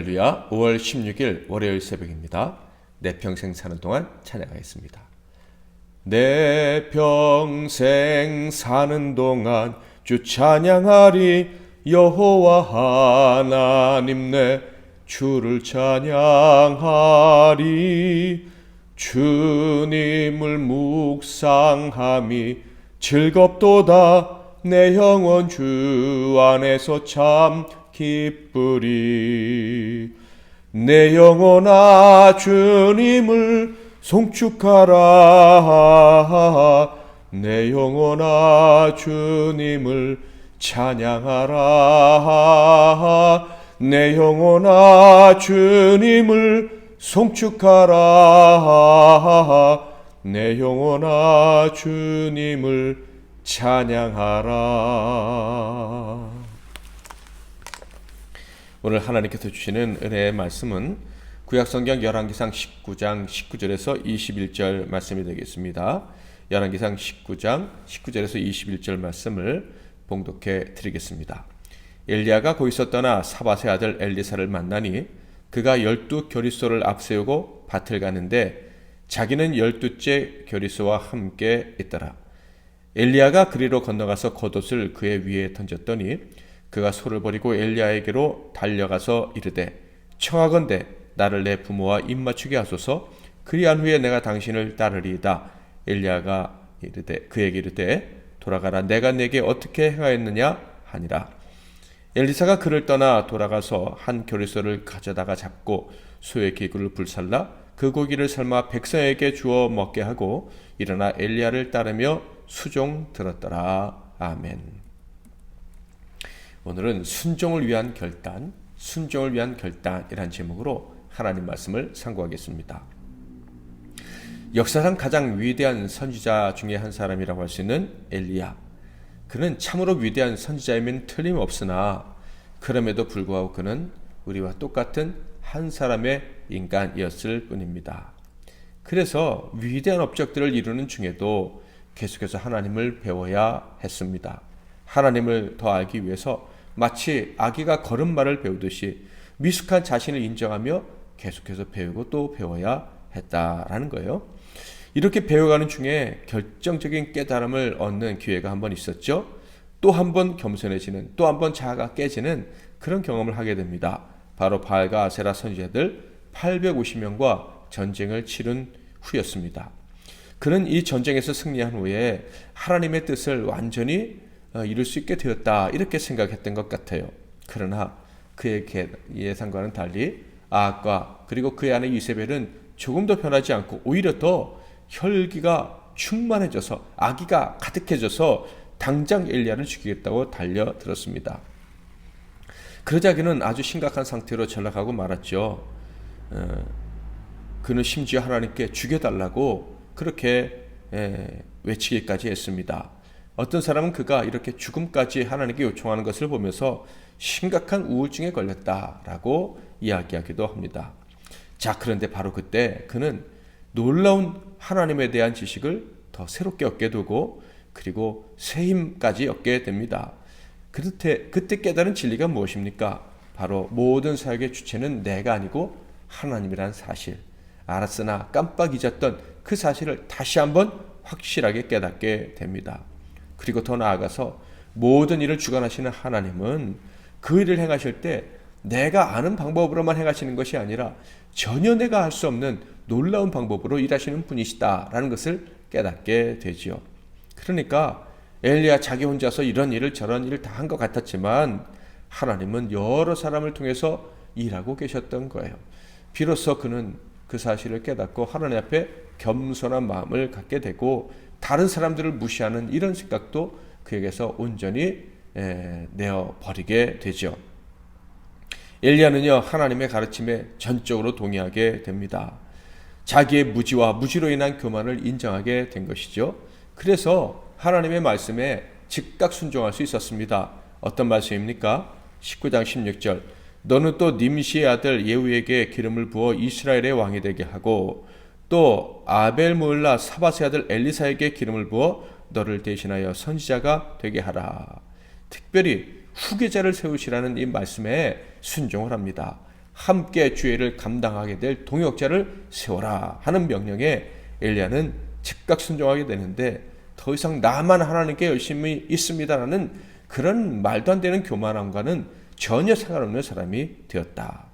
할렐루야. 5월 16일 월요일 새벽입니다. 내 평생 사는 동안 찬양하겠습니다. 내 평생 사는 동안 주 찬양하리. 여호와 하나님 내 주를 찬양하리. 주님을 묵상함이 즐겁도다. 내 영혼 주 안에서 참 기쁘리. 내 영혼아 주님을 송축하라. 내 영혼아 주님을 찬양하라. 내 영혼아 주님을 송축하라. 내 영혼아 주님을 찬양하라. 오늘 하나님께서 주시는 은혜의 말씀은 구약성경 열왕기상 19장 19절에서 21절 말씀이 되겠습니다. 열왕기상 19장 19절에서 21절 말씀을 봉독해 드리겠습니다. 엘리야가 거기서 떠나 사밧의 아들 엘리사를 만나니 그가 12겨리소를 앞세우고 밭을 가는데 자기는 12째 겨리소와 함께 있더라. 엘리야가 그리로 건너가서 겉옷을 그의 위에 던졌더니 그가 소를 버리고 엘리야에게로 달려가서 이르되 청하건대 나를 내 부모와 입맞추게 하소서. 그리한 후에 내가 당신을 따르리이다. 엘리야가 그에게 이르되 돌아가라. 내가 내게 어떻게 행하였느냐 하니라. 엘리사가 그를 떠나 돌아가서 한 겨리소를 가져다가 잡고 소의 기구를 불살라 그 고기를 삶아 백성에게 주어 먹게 하고 일어나 엘리야를 따르며 수종 들었더라. 아멘. 오늘은 순종을 위한 결단, 순종을 위한 결단이란 제목으로 하나님 말씀을 상고하겠습니다. 역사상 가장 위대한 선지자 중에 한 사람이라고 할 수 있는 엘리야. 그는 참으로 위대한 선지자이면 틀림없으나 그럼에도 불구하고 그는 우리와 똑같은 한 사람의 인간이었을 뿐입니다. 그래서 위대한 업적들을 이루는 중에도 계속해서 하나님을 배워야 했습니다. 하나님을 더 알기 위해서 마치 아기가 걸음마를 배우듯이 미숙한 자신을 인정하며 계속해서 배우고 또 배워야 했다라는 거예요. 이렇게 배워가는 중에 결정적인 깨달음을 얻는 기회가 한 번 있었죠. 또 한 번 겸손해지는, 또 한 번 자아가 깨지는 그런 경험을 하게 됩니다. 바로 바알과 아세라 선지자들 850명과 전쟁을 치른 후였습니다. 그는 이 전쟁에서 승리한 후에 하나님의 뜻을 완전히 이룰 수 있게 되었다 이렇게 생각했던 것 같아요. 그러나 그의 예상과는 달리 아합과 그리고 그의 아내 이세벨은 조금 더 변하지 않고 오히려 더 혈기가 충만해져서 악의가 가득해져서 당장 엘리야를 죽이겠다고 달려들었습니다. 그러자 그는 아주 심각한 상태로 전락하고 말았죠. 그는 심지어 하나님께 죽여달라고 그렇게 외치기까지 했습니다. 어떤 사람은 그가 이렇게 죽음까지 하나님께 요청하는 것을 보면서 심각한 우울증에 걸렸다라고 이야기하기도 합니다. 자, 그런데 바로 그때 그는 놀라운 하나님에 대한 지식을 더 새롭게 얻게 되고 그리고 새 힘까지 얻게 됩니다. 그때 깨달은 진리가 무엇입니까? 바로 모든 사역의 주체는 내가 아니고 하나님이란 사실. 알았으나 깜빡 잊었던 그 사실을 다시 한번 확실하게 깨닫게 됩니다. 그리고 더 나아가서 모든 일을 주관하시는 하나님은 그 일을 행하실 때 내가 아는 방법으로만 행하시는 것이 아니라 전혀 내가 할 수 없는 놀라운 방법으로 일하시는 분이시다라는 것을 깨닫게 되지요. 그러니까 엘리야 자기 혼자서 이런 일을 저런 일을 다 한 것 같았지만 하나님은 여러 사람을 통해서 일하고 계셨던 거예요. 비로소 그는 그 사실을 깨닫고 하나님 앞에 겸손한 마음을 갖게 되고 다른 사람들을 무시하는 이런 생각도 그에게서 온전히 내어버리게 되죠. 엘리야는요 하나님의 가르침에 전적으로 동의하게 됩니다. 자기의 무지와 무지로 인한 교만을 인정하게 된 것이죠. 그래서 하나님의 말씀에 즉각 순종할 수 있었습니다. 어떤 말씀입니까? 19장 16절 너는 또 님시의 아들 예후에게 기름을 부어 이스라엘의 왕이 되게 하고 또 아벨므올라 사밧의 아들 엘리사에게 기름을 부어 너를 대신하여 선지자가 되게 하라. 특별히 후계자를 세우시라는 이 말씀에 순종을 합니다. 함께 주의를 감당하게 될 동역자를 세워라 하는 명령에 엘리야는 즉각 순종하게 되는데, 더 이상 나만 하나님께 열심히 있습니다라는 그런 말도 안 되는 교만함과는 전혀 상관없는 사람이 되었다.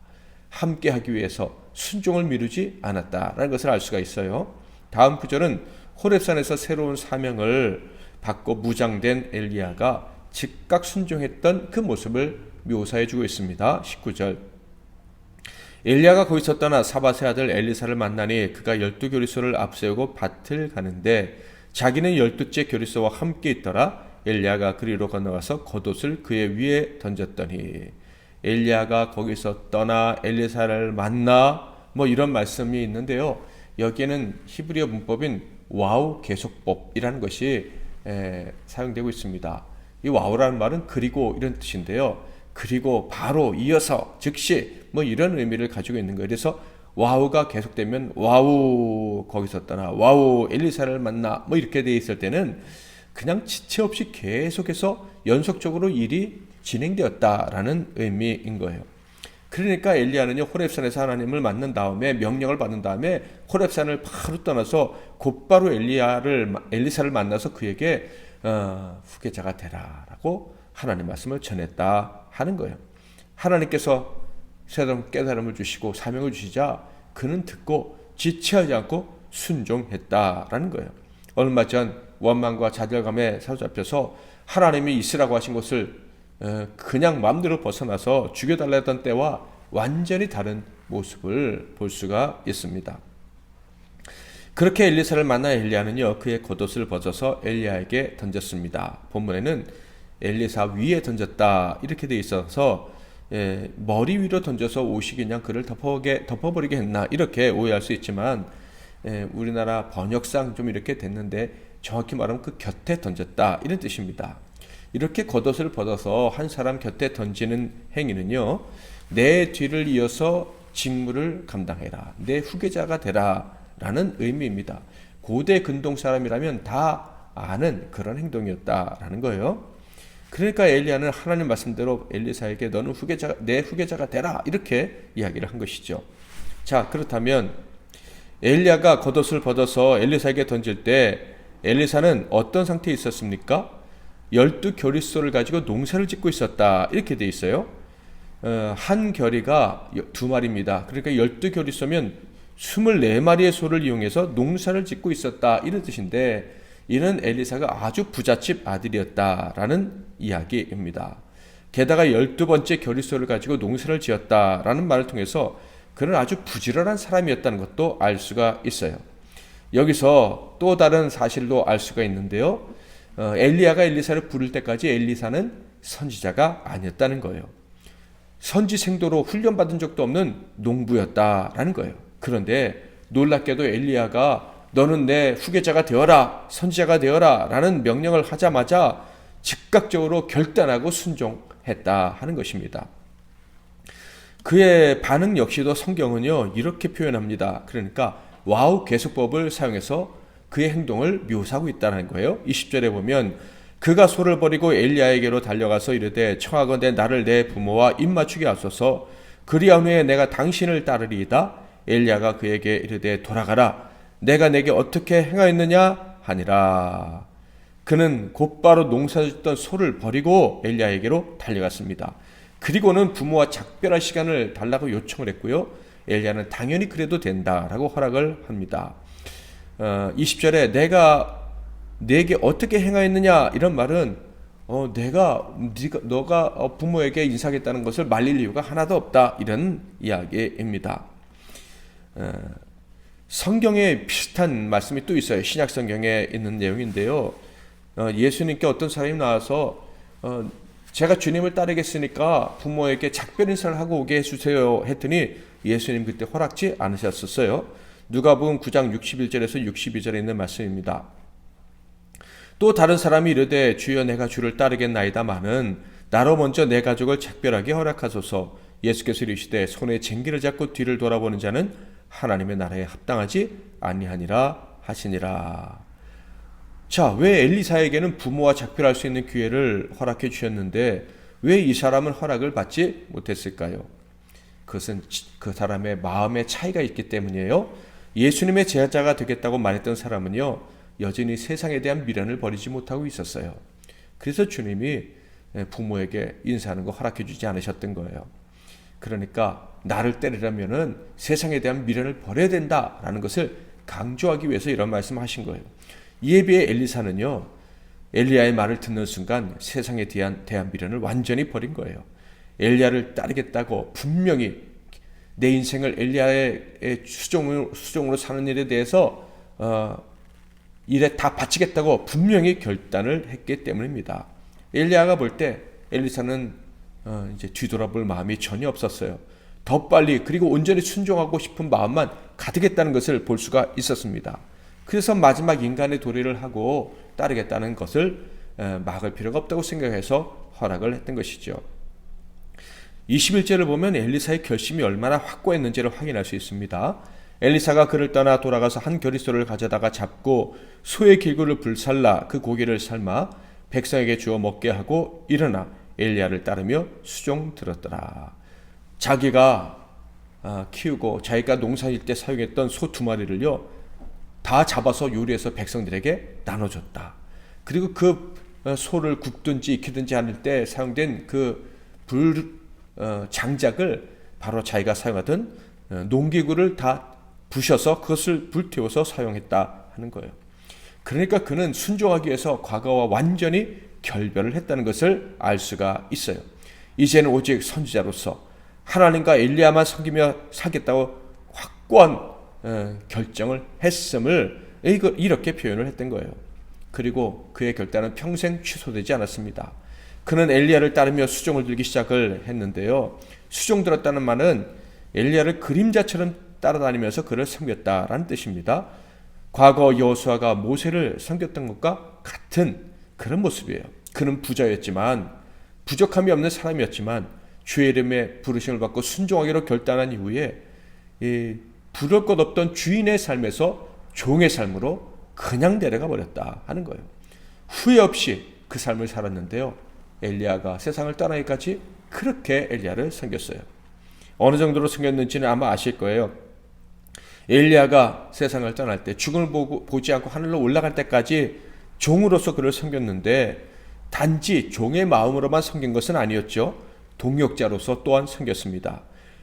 함께 하기 위해서 순종을 미루지 않았다라는 것을 알 수가 있어요. 다음 구절은 호렙산에서 새로운 사명을 받고 무장된 엘리야가 즉각 순종했던 그 모습을 묘사해 주고 있습니다. 19절. 엘리야가 거기서 떠나 사밧의 아들 엘리사를 만나니 그가 12교리소를 앞세우고 밭을 가는데 자기는 12째 교리소와 함께 있더라. 엘리야가 그리로 건너가서 겉옷을 그의 위에 던졌더니, 엘리야가 거기서 떠나 엘리사를 만나, 뭐 이런 말씀이 있는데요. 여기에는 히브리어 문법인 와우 계속법이라는 것이 사용되고 있습니다. 이 와우라는 말은 그리고 이런 뜻인데요. 그리고 바로 이어서 즉시 뭐 이런 의미를 가지고 있는 거예요. 그래서 와우가 계속되면 와우 거기서 떠나, 와우 엘리사를 만나, 뭐 이렇게 돼 있을 때는 그냥 지체 없이 계속해서 연속적으로 일이 진행되었다라는 의미인 거예요. 그러니까 엘리야는요, 호렙산에서 하나님을 만난 다음에, 명령을 받은 다음에 호렙산을 바로 떠나서 곧바로 엘리사를 만나서 그에게 후계자가 되라라고 하나님 말씀을 전했다 하는 거예요. 하나님께서 새로운 깨달음을 주시고 사명을 주시자 그는 듣고 지체하지 않고 순종했다라는 거예요. 얼마 전 원망과 좌절감에 사로잡혀서 하나님이 있으라고 하신 것을 그냥 마음대로 벗어나서 죽여달라 했던 때와 완전히 다른 모습을 볼 수가 있습니다. 그렇게 엘리사를 만나 엘리야는요, 그의 겉옷을 벗어서 엘리야에게 던졌습니다. 본문에는 엘리사 위에 던졌다 이렇게 돼 있어서 머리 위로 던져서 옷이 그냥 그를 덮어버리게 했나 이렇게 오해할 수 있지만, 우리나라 번역상 좀 이렇게 됐는데 정확히 말하면 그 곁에 던졌다 이런 뜻입니다. 이렇게 겉옷을 벗어서 한 사람 곁에 던지는 행위는요, 내 뒤를 이어서 직무를 감당해라, 내 후계자가 되라 라는 의미입니다. 고대 근동 사람이라면 다 아는 그런 행동이었다라는 거예요. 그러니까 엘리야는 하나님 말씀대로 엘리사에게 너는 내 후계자가 되라 이렇게 이야기를 한 것이죠. 자, 그렇다면 엘리야가 겉옷을 벗어서 엘리사에게 던질 때 엘리사는 어떤 상태에 있었습니까? 12교리소를 가지고 농사를 짓고 있었다 이렇게 돼 있어요. 한 결의가 2마리입니다. 그러니까 12교리소면 24마리의 소를 이용해서 농사를 짓고 있었다 이런 뜻인데, 이는 엘리사가 아주 부잣집 아들이었다라는 이야기입니다. 게다가 12번째 교리소를 가지고 농사를 지었다라는 말을 통해서 그는 아주 부지런한 사람이었다는 것도 알 수가 있어요. 여기서 또 다른 사실도 알 수가 있는데요. 엘리야가 엘리사를 부를 때까지 엘리사는 선지자가 아니었다는 거예요. 선지생도로 훈련받은 적도 없는 농부였다라는 거예요. 그런데 놀랍게도 엘리야가 너는 내 후계자가 되어라, 선지자가 되어라 라는 명령을 하자마자 즉각적으로 결단하고 순종했다 하는 것입니다. 그의 반응 역시도 성경은요 이렇게 표현합니다. 그러니까 와우 계속법을 사용해서 그의 행동을 묘사하고 있다는 거예요. 20절에 보면 그가 소를 버리고 엘리야에게로 달려가서 이르되 청하건대 나를 내 부모와 입맞추게 하소서, 그리한 후에 내가 당신을 따르리이다. 엘리야가 그에게 이르되 돌아가라, 내가 내게 어떻게 행하였느냐 하니라. 그는 곧바로 농사짓던 소를 버리고 엘리야에게로 달려갔습니다. 그리고는 부모와 작별할 시간을 달라고 요청을 했고요. 엘리야는 당연히 그래도 된다라고 허락을 합니다. 20절에 내가 내게 어떻게 행하였느냐 이런 말은 너가 부모에게 인사하겠다는 것을 말릴 이유가 하나도 없다 이런 이야기입니다. 성경에 비슷한 말씀이 또 있어요. 신약 성경에 있는 내용인데요. 예수님께 어떤 사람이 나와서 제가 주님을 따르겠으니까 부모에게 작별 인사를 하고 오게 해주세요 했더니 예수님 그때 허락지 않으셨었어요. 누가복음 9장 61절에서 62절에 있는 말씀입니다. 또 다른 사람이 이르되 주여 내가 주를 따르겠나이다마는 나로 먼저 내 가족을 작별하게 허락하소서. 예수께서 이르시되 손에 쟁기를 잡고 뒤를 돌아보는 자는 하나님의 나라에 합당하지 아니하니라 하시니라. 자, 왜 엘리사에게는 부모와 작별할 수 있는 기회를 허락해 주셨는데 왜 이 사람은 허락을 받지 못했을까요? 그것은 그 사람의 마음의 차이가 있기 때문이에요. 예수님의 제자가 되겠다고 말했던 사람은요, 여전히 세상에 대한 미련을 버리지 못하고 있었어요. 그래서 주님이 부모에게 인사하는 거 허락해 주지 않으셨던 거예요. 그러니까 나를 때리려면은 세상에 대한 미련을 버려야 된다라는 것을 강조하기 위해서 이런 말씀하신 거예요. 이에 비해 엘리사는요, 엘리야의 말을 듣는 순간 세상에 대한 미련을 완전히 버린 거예요. 엘리야를 따르겠다고 분명히 내 인생을 엘리야의 수종으로 사는 일에 대해서 일에 다 바치겠다고 분명히 결단을 했기 때문입니다. 엘리야가 볼 때 엘리사는 이제 뒤돌아볼 마음이 전혀 없었어요. 더 빨리 그리고 온전히 순종하고 싶은 마음만 가득했다는 것을 볼 수가 있었습니다. 그래서 마지막 인간의 도리를 하고 따르겠다는 것을 막을 필요가 없다고 생각해서 허락을 했던 것이죠. 21절을 보면 엘리사의 결심이 얼마나 확고했는지를 확인할 수 있습니다. 엘리사가 그를 떠나 돌아가서 한 겨리소를 가져다가 잡고 소의 길구를 불살라 그 고기를 삶아 백성에게 주어 먹게 하고 일어나 엘리야를 따르며 수종 들었더라. 자기가 키우고 자기가 농사일 때 사용했던 소 2마리를요 다 잡아서 요리해서 백성들에게 나눠줬다. 그리고 그 소를 굽든지 익히든지 하는 때 사용된 그 장작을 바로 자기가 사용하던 농기구를 다 부셔서 그것을 불태워서 사용했다 하는 거예요. 그러니까 그는 순종하기 위해서 과거와 완전히 결별을 했다는 것을 알 수가 있어요. 이제는 오직 선지자로서 하나님과 엘리야만 섬기며 살겠다고 확고한 결정을 했음을 이렇게 표현을 했던 거예요. 그리고 그의 결단은 평생 취소되지 않았습니다. 그는 엘리야를 따르며 수종을 들기 시작을 했는데요. 수종 들었다는 말은 엘리야를 그림자처럼 따라다니면서 그를 섬겼다라는 뜻입니다. 과거 여호수아가 모세를 섬겼던 것과 같은 그런 모습이에요. 그는 부자였지만 부족함이 없는 사람이었지만 주의 이름의 부르심을 받고 순종하기로 결단한 이후에 부를 것 없던 주인의 삶에서 종의 삶으로 그냥 내려가 버렸다 하는 거예요. 후회 없이 그 삶을 살았는데요. 엘리야가 세상을 떠나기까지 그렇게 엘리야를 섬겼어요. 어느 정도로 섬겼는지는 아마 아실 거예요. 엘리야가 세상을 떠날 때 죽음을 보지 않고 하늘로 올라갈 때까지 종으로서 그를 섬겼는데 단지 종의 마음으로만 섬긴 것은 아니었죠. 동역자로서 또한 섬겼습니다.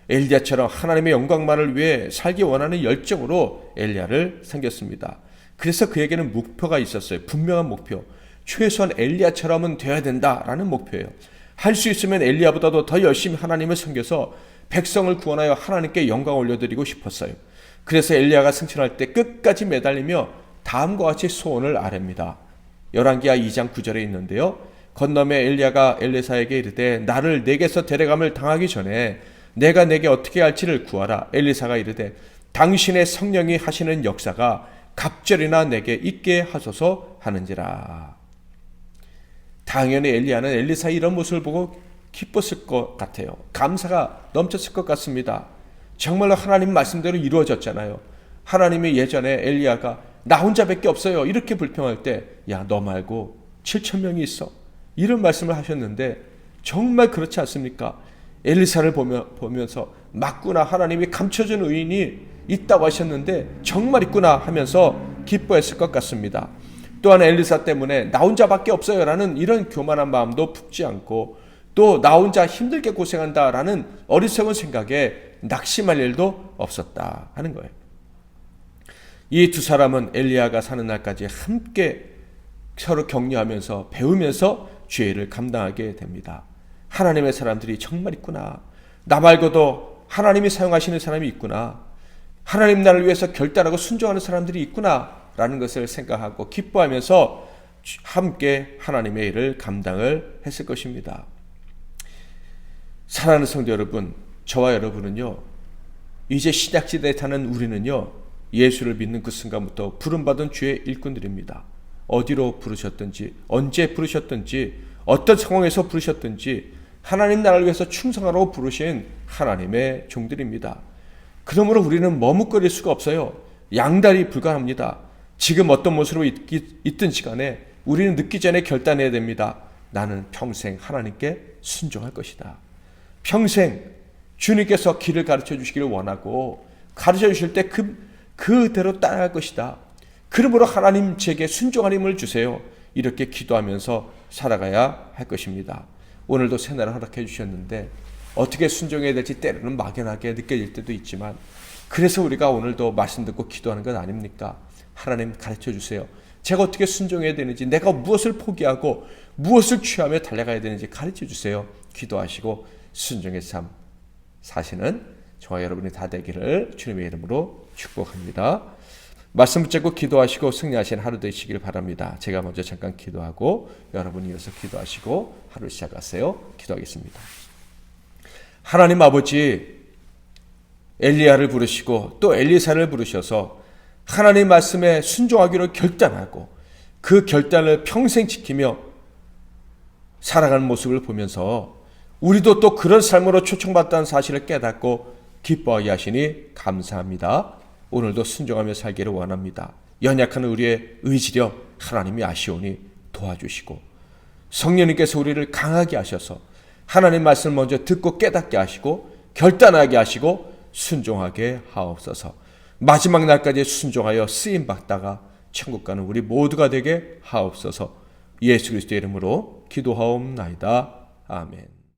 엘리야처럼 하나님의 영광만을 위해 살기 원하는 열정으로 엘리야를 섬겼습니다. 그래서 그에게는 목표가 있었어요. 분명한 목표. 최소한 엘리야처럼은 되어야 된다라는 목표예요. 할 수 있으면 엘리야보다도 더 열심히 하나님을 섬겨서 백성을 구원하여 하나님께 영광 올려드리고 싶었어요. 그래서 엘리야가 승천할 때 끝까지 매달리며 다음과 같이 소원을 아뢰입니다. 열왕기하 2장 9절에 있는데요. 건너매 엘리야가 엘리사에게 이르되 나를 내게서 데려감을 당하기 전에 내가 내게 어떻게 할지를 구하라. 엘리사가 이르되 당신의 성령이 하시는 역사가 갑절이나 내게 있게 하소서 하는지라. 당연히 엘리야는 엘리사의 이런 모습을 보고 기뻤을 것 같아요. 감사가 넘쳤을 것 같습니다. 정말로 하나님 말씀대로 이루어졌잖아요. 하나님이 예전에 엘리야가 나 혼자밖에 없어요 이렇게 불평할 때 야 너 말고 7,000명이 있어 이런 말씀을 하셨는데 정말 그렇지 않습니까? 엘리사를 보면서 맞구나, 하나님이 감춰준 의인이 있다고 하셨는데 정말 있구나 하면서 기뻐했을 것 같습니다. 또한 엘리사 때문에 나 혼자밖에 없어요 라는 이런 교만한 마음도 품지 않고 또 나 혼자 힘들게 고생한다라는 어리석은 생각에 낙심할 일도 없었다 하는 거예요. 이 두 사람은 엘리야가 사는 날까지 함께 서로 격려하면서 배우면서 죄를 감당하게 됩니다. 하나님의 사람들이 정말 있구나. 나 말고도 하나님이 사용하시는 사람이 있구나. 하나님 나를 위해서 결단하고 순종하는 사람들이 있구나 라는 것을 생각하고 기뻐하면서 함께 하나님의 일을 감당을 했을 것입니다. 사랑하는 성도 여러분, 저와 여러분은요, 이제 신약시대에 사는 우리는요, 예수를 믿는 그 순간부터 부름받은 주의 일꾼들입니다. 어디로 부르셨든지, 언제 부르셨든지, 어떤 상황에서 부르셨든지 하나님 나라를 위해서 충성하라고 부르신 하나님의 종들입니다. 그러므로 우리는 머뭇거릴 수가 없어요. 양다리 불가합니다. 지금 어떤 모습으로 있든 시간에 우리는 늦기 전에 결단해야 됩니다. 나는 평생 하나님께 순종할 것이다. 평생 주님께서 길을 가르쳐 주시기를 원하고 가르쳐 주실 때 그대로 따라갈 것이다. 그러므로 하나님 제게 순종한 힘을 주세요. 이렇게 기도하면서 살아가야 할 것입니다. 오늘도 새날을 허락해 주셨는데 어떻게 순종해야 될지 때로는 막연하게 느껴질 때도 있지만 그래서 우리가 오늘도 말씀 듣고 기도하는 것 아닙니까? 하나님 가르쳐 주세요. 제가 어떻게 순종해야 되는지, 내가 무엇을 포기하고 무엇을 취하며 달려가야 되는지 가르쳐 주세요. 기도하시고 순종의 삶 사시는 저와 여러분이 다 되기를 주님의 이름으로 축복합니다. 말씀 붙잡고 기도하시고 승리하시는 하루 되시길 바랍니다. 제가 먼저 잠깐 기도하고 여러분이 이어서 기도하시고 하루 시작하세요. 기도하겠습니다. 하나님 아버지, 엘리야를 부르시고 또 엘리사를 부르셔서 하나님 말씀에 순종하기로 결단하고 그 결단을 평생 지키며 살아가는 모습을 보면서 우리도 또 그런 삶으로 초청받다는 사실을 깨닫고 기뻐하게 하시니 감사합니다. 오늘도 순종하며 살기를 원합니다. 연약한 우리의 의지력 하나님이 아시오니 도와주시고 성령님께서 우리를 강하게 하셔서 하나님 말씀을 먼저 듣고 깨닫게 하시고 결단하게 하시고 순종하게 하옵소서. 마지막 날까지 순종하여 쓰임받다가 천국 가는 우리 모두가 되게 하옵소서. 예수 그리스도의 이름으로 기도하옵나이다. 아멘.